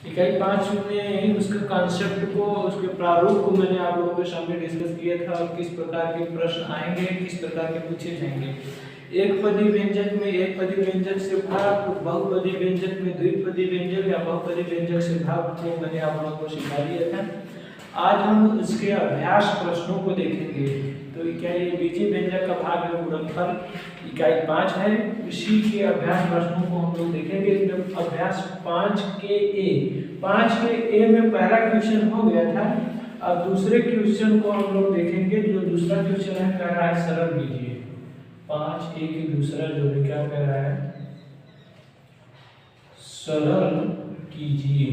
इकाई 5 में उसके कॉन्सेप्ट को, उसके प्रारूप को मैंने आप लोगों के सामने डिस्कस किया था और किस प्रकार के प्रश्न आएंगे, किस प्रकार के पूछे जाएंगे। एक पदी व्यंजक में एक पदी व्यंजक से भाग, बहुपदी व्यंजक में द्विपदी व्यंजक या बहुपदी व्यंजक से भाग को मैंने आप लोगों को सिखा दिया था। आज हम उसके अभ्यास प्रश्नों को देखेंगे। तो क्या ये बीजी व्यंजक का भाग है गुणनफल इकाई 5 है, इसी के अभ्यास प्रश्नों को हम लोग देखेंगे। इसमें अभ्यास 5 के ए में पहला क्वेश्चन हो गया था। अब दूसरे क्वेश्चन को हम लोग देखेंगे। जो दूसरा क्वेश्चन है कह रहा है सरल कीजिए। 5A की दूसरा जो है क्या कह रहा है, सरल कीजिए।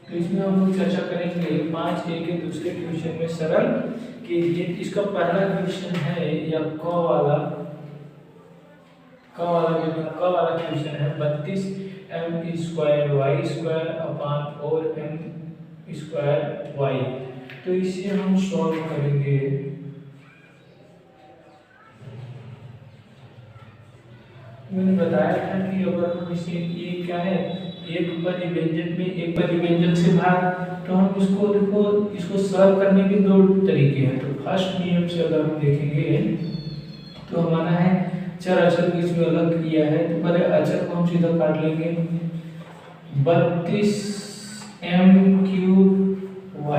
तो इसमें हम लोग चर्चा करेंगे 5A के दूसरे क्वेश्चन में सरल कीजिए। इसका पहला क्वेश्चन है या क वाला क्वेश्चन है 32m² y² तो इसे हम सॉल्व करेंगे। मैंने बताया था कि अगर हम इसे ये क्या है, एक पदी व्यंजक में एक पदी व्यंजक से भाग, तो हम इसको देखो, इसको सॉल्व करने के दो तरीके हैं। तो फर्स्ट नियम से अगर हम देखेंगे तो हमारा है चर अचर को इसमें अलग किया है। तो पहले अचर को हम सीधा काट लेंगे। 32m³ y²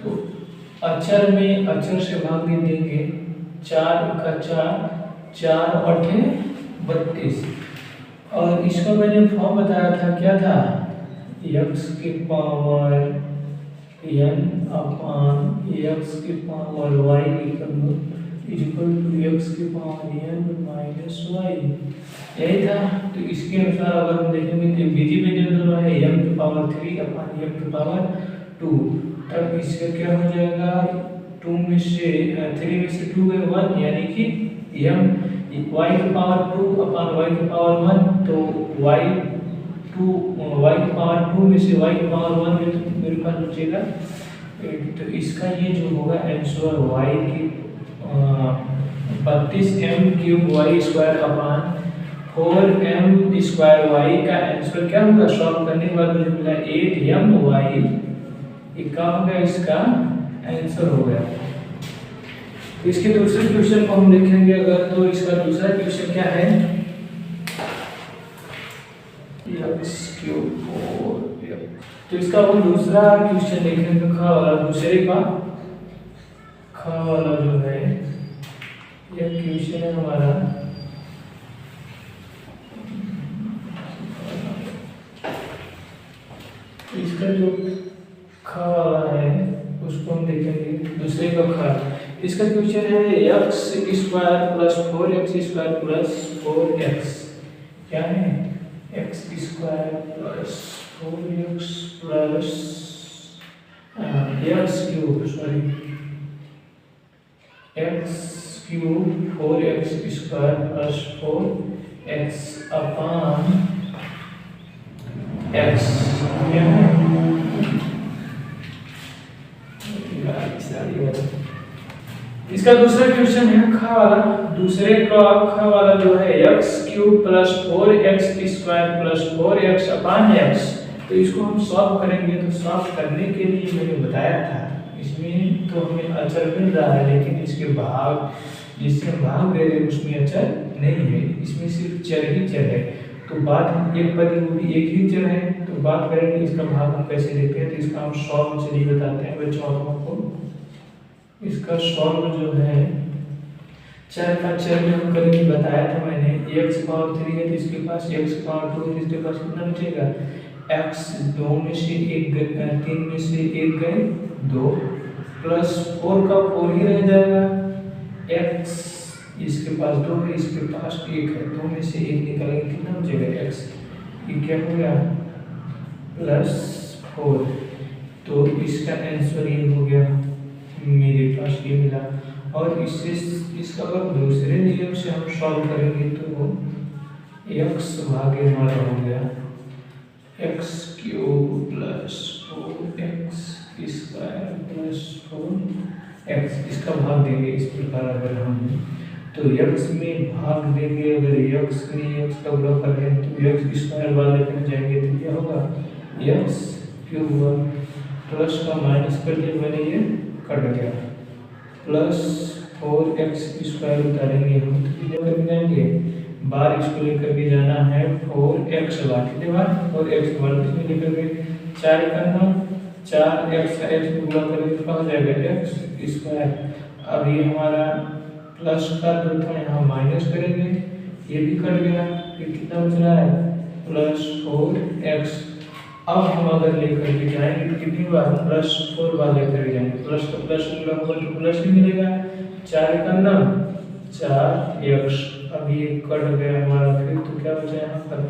तो अचर में अचर से भाग दे देंगे। 4 का 4, 4 और 32। और इसका मैंने फॉर्म बताया था, क्या था, x की पावर n अपान x की power y equal to x की पावर n माइनस y, यही था। तो इसके अनुसार अगर हम देखेंगे तो बीजी में जो दोनों है m की पावर 3 अपान m की पावर 2, तब इसका क्या हो जाएगा, 2 में से 3 में से 2 गए 1, यानी कि m y की पावर 2 अपान y की पावर 1, तो y की पावर 2 में से y की पावर 1 में तो मेरे पास बचेगा 8। तो इसका ये जो होगा आंसर y की 32m³ y² अपान 4m² y का आंसर क्या होगा, सॉल्व करने के बाद मुझे मिला 8my। क्या हो गया, इसका आंसर हो गया। इसके दूसरे क्वेश्चन को हम देखेंगे अगर, तो इसका दूसरा क्वेश्चन क्या है, तो इसका हम दूसरा क्वेश्चन देखेंगे। दूसरे का ख वाला जो है यह क्वेश्चन है हमारा, इसका जो ख वाला है उसको हम देखेंगे। दूसरे का ख, इसका क्वेश्चन है x² + 4x² + 4x, क्या है, x² + 4x x³ 4x अपान x, क्या है, इसका दूसरा क्वेश्चन है ख वाला। दूसरे का ख वाला जो है x³ + 4x² + 4x अपान x, तो इसको हम सॉल्व करेंगे। तो सॉल्व करने के लिए मैंने बताया था, इसमें तो हमें अचर मिल रहा है, लेकिन इसके भाग, जिससे हम भाग दे रहे हैं उसमें अचर नहीं है, इसमें सिर्फ चर ही चर है। तो बात एक पदी वो भी एक ही चर है, तो बात करेंगे इसका भाग हम कैसे देते हैं। तो इसका हम सॉल्व चलिए बताते हैं बच्चों आपको। इसका सॉल्व जो है चर का चर में हम करेंगे, बताया था मैंने, x पावर 3 है तो इसके पास x पावर 2 है, इसके पास कितना बचेगा, x 2 में से 1 गए, 3 में से 1 गए 2, प्लस 4 का 4 ही रह जाएगा। x इसके पास 2 है, इसके पास 1 है, 2 में से 1 निकालेंगे कितना बचेगा, x, ये क्या हो गया, +4। तो इसका आंसर ये हो गया, मेरे पास ये मिला। और इससे इसका अगर दूसरे नियम से हम सॉल्व करेंगे तो x भागे हमारा हो गया x³ + 4x² + 4 x, इसका भाग देंगे इस प्रकार अगर हम, तो x में भाग देंगे अगर x में x का गुणा करें तो x स्क्वायर वाले पर जाएंगे तो क्या होगा x क्यूब, प्लस का माइनस कर दिया मैंने, ये कट गया, प्लस 4x स्क्वायर उतारेंगे हम तो कितने बार जाएंगे, बार इसको लेकर के जाना है 4x बार, कितने बार 4x बार, इसमें लेकर के 4 करना, 4x का x को गुणा करेंगे तो कहाँ जाएगा x स्क्वायर। अब ये हमारा प्लस का तो था, यहाँ माइनस करेंगे, ये भी कट गया, फिर कितना बच रहा है प्लस 4x। अब हम अगर लेकर के जाएंगे तो कितनी बार प्लस 4 बार लेकर के जाएंगे, प्लस का प्लस मिला होगा तो प्लस ही मिलेगा, 4 का नाम 4x। अब ये कट गया हमारा, फिर तो क्या बचा यहाँ पर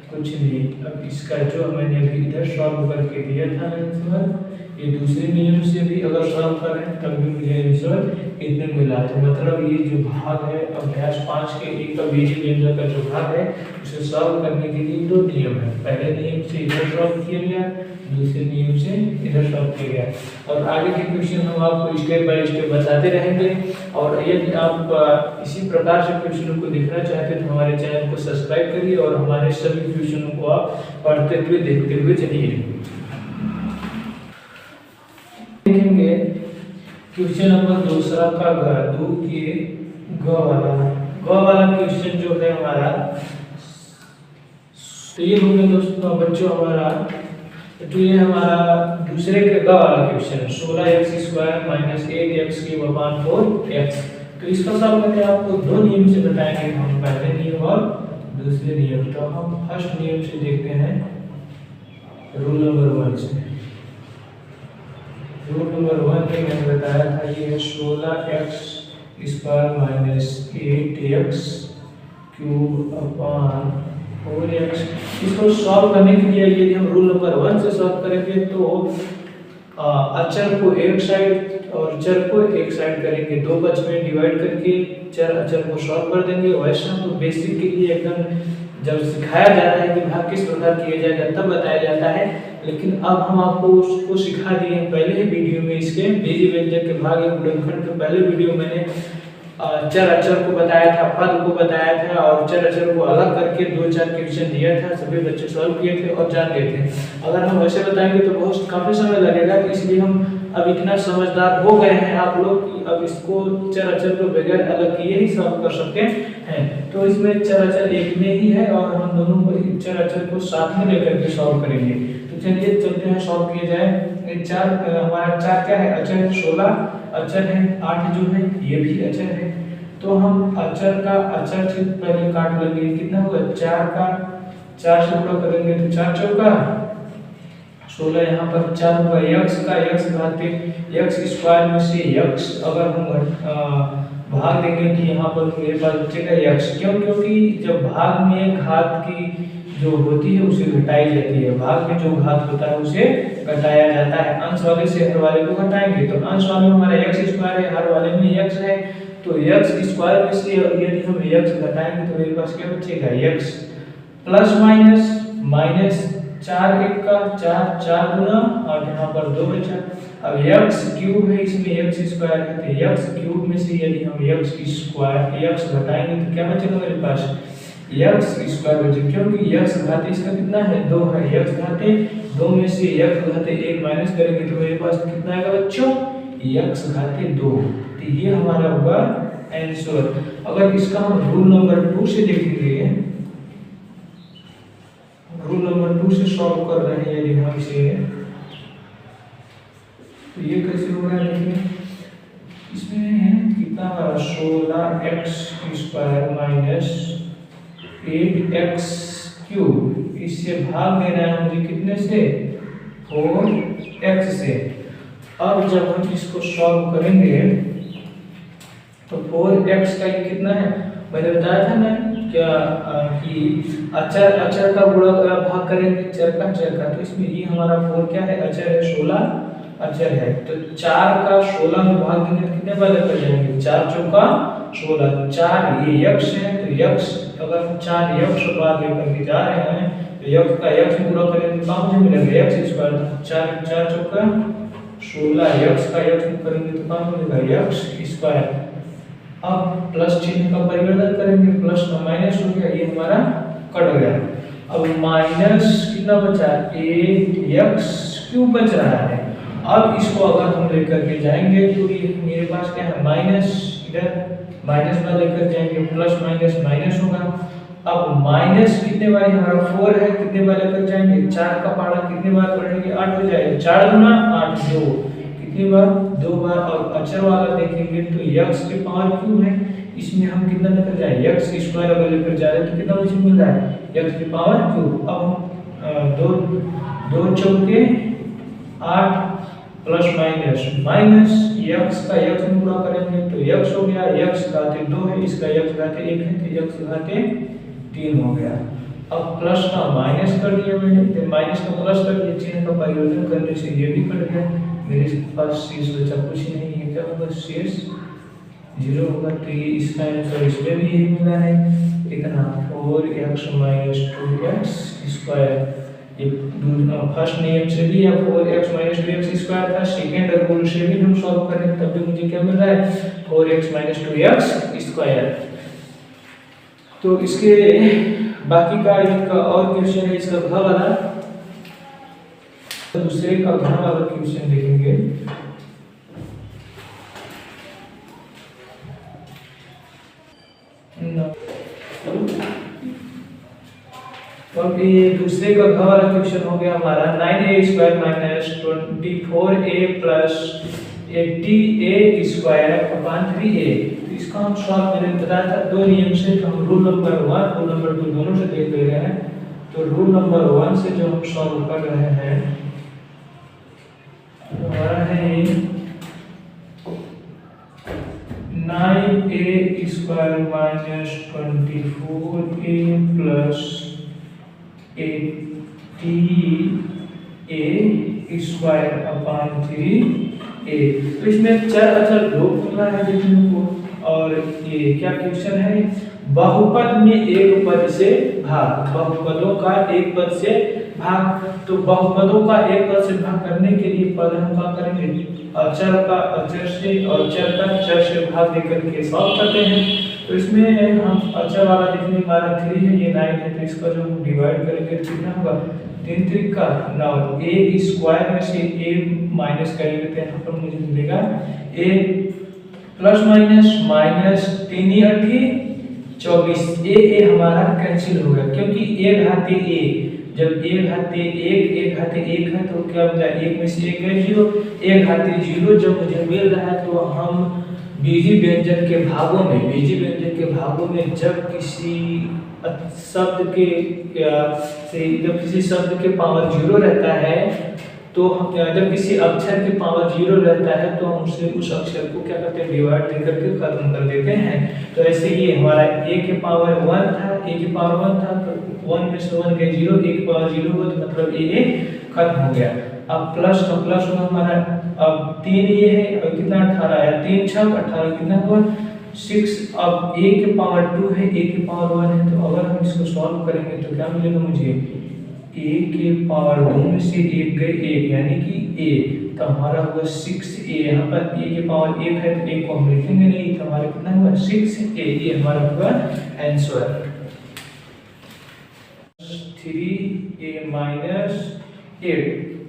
कुछ नहीं। अब इसका जो मैंने अभी इधर सॉल्व करके दिया था आंसर, ये दूसरे नियम से भी अगर सॉल्व करें तब भी मुझे आंसर इतने मिला, तो मतलब ये जो भाग है अभ्यास 5 के एक का बीजीय व्यंजक का जो भाग है उसे सॉल्व करने के लिए 2 नियम है, पहले नियम से इधर सॉल्व किया गया, दूसरे नियम से इधर सॉल्व किया गया। और आगे के क्वेश्चन हम आपको स्टेप बाय स्टेप बताते रहेंगे, और यदि आप इसी प्रकार से क्वेश्चनों को देखना चाहते हैं तो हमारे चैनल को सब्सक्राइब करिए और हमारे सभी क्वेश्चनों को आप पढ़ते हुए देखते हुए चलिए। देखेंगे क्वेश्चन नंबर दूसरा का दो के ग वाला क्वेश्चन जो है हमारा, तो ये हो गया दोस्तों बच्चों हमारा, तो ये हमारा दूसरे के ग वाला question 16x square minus 8x cube अपान 4x। तो इसका सॉल्व करके आपको 2 नियम से बताएंगे, हम पहले नियम और दूसरे नियम। तो हम फर्स्ट नियम से देखते हैं, रूल नंबर 1 से। रूल नंबर 1 में मैंने बताया था ये है 16x square minus 8x cube अपान 4x। इसको सॉल्व करने के लिए यदि हम रूल नंबर 1 से सॉल्व करेंगे तो अचर को एक साइड और चर को एक साइड करेंगे, 2 पक्ष में डिवाइड करके चर अचर को सॉल्व कर देंगे। वैसा तो बेसिक के लिए एकदम जब सिखाया जाता है कि भाग किस प्रकार किया जाएगा तब बताया जाता है, लेकिन अब हम आपको उसको सिखा दिए हैं पहले ही वीडियो में। इसके बीजीय व्यंजक के भाग या गुणनखंड के पहले वीडियो मैंने चर अचर को बताया था, पद को बताया था और चर अचर को अलग करके 2-4 क्वेश्चन दिया था, सभी बच्चे सॉल्व किए थे और जान गए थे। अगर हम वैसे बताएंगे तो बहुत काफी समय लगेगा, इसलिए हम अब इतना समझदार हो गए हैं आप लोग कि अब इसको चर अचर को बगैर अलग किए ही सॉल्व कर सकते हैं। तो इसमें चर अचर एक में ही है और हम दोनों को चर अचर को साथ में लेकर के सॉल्व करेंगे। तो चलिए चलते हैं, सॉल्व किया जाए। हमारा 4 क्या है, अचर है, 16 अचर है, 8 जो है ये भी अचर है। तो हम अचर का अचर से पहले काट लेंगे, कितना होगा 4 का 4 से गुणा करेंगे तो 4 चौका 16, यहाँ पर 4 होगा, x का x घाते x स्क्वायर में से x अगर हम भाग देंगे तो यहाँ पर मेरे पास बचेगा x। क्यों? क्योंकि जब भाग में घात की जो होती है उसे घटाई जाती है, भाग में जो घात होता है उसे घटाया जाता है। अंश वाले से हर वाले को घटाएंगे, तो अंश वाले में हमारा x स्क्वायर है, हर वाले में x है, तो x स्क्वायर में से यदि हम x घटाएंगे तो मेरे पास क्या बचेगा x प्लस माइनस माइनस 4 1 का 4 4 गुना और यहाँ पर 2 बचा। अब x क्यूब है, इसमें x स्क्वायर है, तो x क्यूब में से यदि हम x स्क्वायर x घटाएंगे तो क्या बचेगा मेरे पास x स्क्वायर बचेगा, क्योंकि x घाते इसका कितना है 2 है, x घाते 2 में से x घाते 1 माइनस करेंगे तो मेरे पास कितना आएगा बच्चों x घाते 2। तो ये हमारा होगा आंसर। अगर इसका हम रूल नंबर 2 से देखेंगे, रूल नंबर 2 से सॉल्व कर रहे हैं यदि हम इसे, तो ये कैसे होगा देखिए, इसमें है कितना 16x square minus 8x cube, इससे भाग देना है मुझे कितने से 4x से। अब जब हम इसको सॉल्व करेंगे तो 4x का ये कितना है, मैंने बताया था ना क्या कि अचर अचर का गुणा भाग करेंगे चर का, तो इसमें ये हमारा 4 क्या है अचर है, 16 अचर है, तो 4 का 16 में भाग देंगे तो कितने बार लेकर जाएंगे 4 चौका 16, 4 ये x है तो x अगर हम 4 x बार लेकर के जा रहे हैं तो x का x गुणा करेंगे तो मुझे मिलेगा x स्क्वायर, 4 4 चौका 16 x का x में करेंगे तो क्या मिलेगा x स्क्वायर। अब प्लस चिन्ह का परिवर्तन करेंगे, प्लस का माइनस हो गया, ये हमारा कट गया। अब माइनस कितना बचा, 8x क्यूब बच रहा है। अब इसको अगर हम लेकर के जाएंगे तो ये मेरे पास क्या है माइनस, इधर माइनस में लेकर जाएंगे, प्लस माइनस माइनस होगा। अब माइनस कितने बार हमारा 4 है, कितने बार लेकर जाएंगे 4 का पारा कितने बार पढ़ेंगे 8 हो जाएगा, 4 गुना 8 2 कितनी बार 2 बार। और अचर वाला देखेंगे तो x के पावर क्यूब है, इसमें हम कितना लेकर जाए x स्क्वायर अगर लेकर जा रहे हैं तो कितना मुझे मिल रहा है x की पावर क्यूब। अब हम 2 चौके 8 प्लस माइनस माइनस x का x में गुणा करेंगे तो x हो गया, x घाते 2 है, इसका x घाते 1 है तो x घाते 3 हो गया। अब प्लस का माइनस कर दिया मैंने, तो माइनस का प्लस कर दिया, चिन्ह का परिवर्तन करने से ये भी कट गया। मेरे पास शेष बचा कुछ नहीं है, क्या होगा शेष 0 होगा। तो ये इसका आंसर इसमें भी यही मिला है, कितना 4x - 2x स्क्वायर। ये फर्स्ट नियम से भी 4x - 2x स्क्वायर था, सेकंड रूल से भी हम सॉल्व करें तब भी मुझे क्या मिल रहा है 4x - 2x स्क्वायर। तो इसके बाकी का एक और क्वेश्चन है इसका घ वाला, दूसरे का घ वाला क्वेश्चन देखेंगे। और ये दूसरे का घ वाला क्वेश्चन हो गया हमारा 9a² - 24a + 80a² / 3a। तो इसका हम सॉल्व मैंने बताया था दो नियम से, तो हम रूल नंबर 1 रूल नंबर 2 दोनों से देख ले रहे हैं। तो रूल नंबर 1 से जो हम सॉल्व कर रहे हैं तो हमारा है 9a² - 24a + 80a² / 3a। तो इसमें चार अचर लोग मिलना है देखने को। और ये क्या क्वेश्चन है, बहुपद में एक पद से भाग, बहुपदों का एक पद से भाग। तो बहुपदों का एक पद से भाग करने के लिए पद हम क्या करेंगे, अचर का अचर से और चर का चर से भाग देकर के सॉल्व करते हैं। तो इसमें हम अचर वाला देखने हमारा 3 है, ये 9 है, तो इसका जो हम डिवाइड करेंगे कितना होगा 3 3 का 9। a स्क्वायर में से a माइनस करेंगे तो यहाँ पर मुझे मिलेगा a प्लस माइनस 3 × 8 = 24। a हमारा कैंसिल हो गया क्योंकि a घाते a, जब a घाते 1 है तो क्या मिला 1 में से 1 गए 0, a घाते 0 जब मुझे मिल रहा है तो हम बीजी व्यंजन के भागों में जब किसी शब्द के जब किसी शब्द के पावर 0 रहता है तो हम जब किसी अक्षर के पावर 0 रहता है तो हम उसे उस अक्षर को क्या करते हैं डिवाइड देकर के खत्म कर देते हैं। तो ऐसे ये हमारा a के पावर 1 था तो 1 में से 1 गए 0, a के पावर 0 हुआ तो मतलब a खत्म हो गया। अब प्लस का प्लस होगा हमारा, अब 3 ये है और कितना 18 आया, 3 6 18 कितना हुआ 6। अब a के पावर 2 है, a के पावर 1 है, तो अगर हम इसको सॉल्व करेंगे तो क्या मिलेगा मुझे a के पावर 2 में से 1 गए 1 यानी कि a, तो हमारा हुआ 6a। यहाँ पर a के पावर 1 है तो 1 को हम लिखेंगे नहीं, तो हमारा कितना हुआ 6a, ये हमारा हुआ आंसर 3a - 8।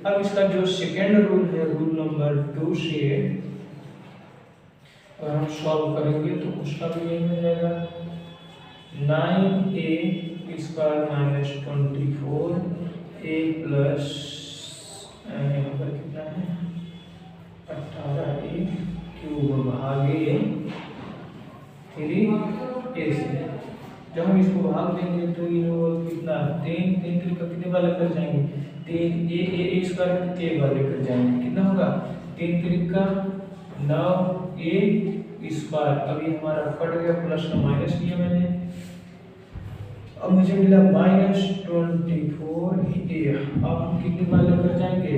अब इसका जो सेकेंड रूल है रूल नंबर 2 से अगर हम सॉल्व करेंगे तो उसका भी यही मिल जाएगा 9a² - 24a प्लस यहाँ पर कितना है 18a³ भागे 3a से। जब हम इसको भाग देंगे तो ये होगा कितना 3 3 का कितने बार लेकर जाएंगे 3a² a बार लेकर जाएंगे, कितना होगा 3 3 का 9a²। अब ये हमारा कट गया, प्लस का माइनस किया मैंने, अब मुझे मिला -24a। अब हम कितनी बार लेकर जाएंगे,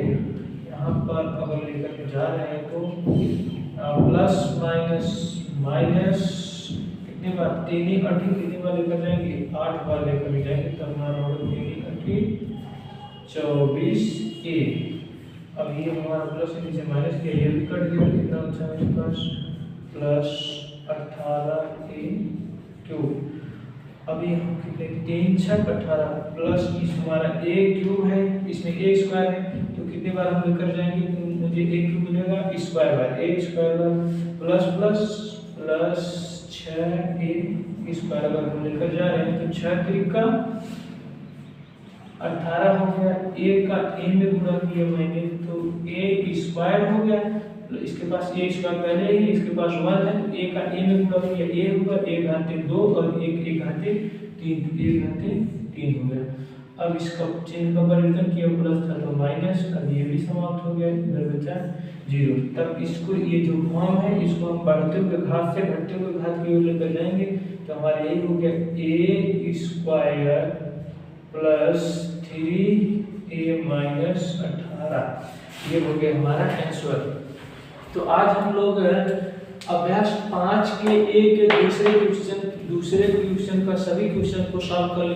यहाँ पर अगर लेकर जा रहे हैं तो प्लस माइनस कितनी बार 3 × 8 कितनी बार लेकर जाएंगे 8 बार लेकर जाएंगे, तब हमारा होगा 3 × 8 = 24a। अब ये हमारा प्लस के नीचे माइनस किया, ये भी कट गया, कितना बचा मेरे पास प्लस 18a क्यूब। अभी हम कितने 3 6 18 प्लस इस हमारा a क्यूब है, इसमें a स्क्वायर है, तो कितने बार हम लेकर जाएंगे तो मुझे a क्यूब मिलेगा square bar a square bar plus plus plus 6a square bar हम लेकर जा रहे हैं, तो 6 त्रिका 18 हो गया, a का a में गुणा किया मैंने तो a स्क्वायर हो गया, इसके पास a स्क्वायर पहले ही, इसके पास 1 है तो a का a में गुणा किया a होगा a घाते 2 और 1 घाते 3, 1 घाते 3 हो गया। अब इसका चिन्ह का परिवर्तन किया, प्लस था तो माइनस, अब ये भी समाप्त हो गया, इधर बचा 0। तब इसको ये जो फॉर्म है इसको हम बढ़ते हुए घात से घटते हुए घात की ओर लेकर जाएंगे, तो हमारा यही हो गया a square plus 3a minus 18, ये हो गया हमारा आंसर। तो आज हम लोग अभ्यास 5 के 1 दूसरे क्वेश्चन का सभी क्वेश्चन को सॉल्व कर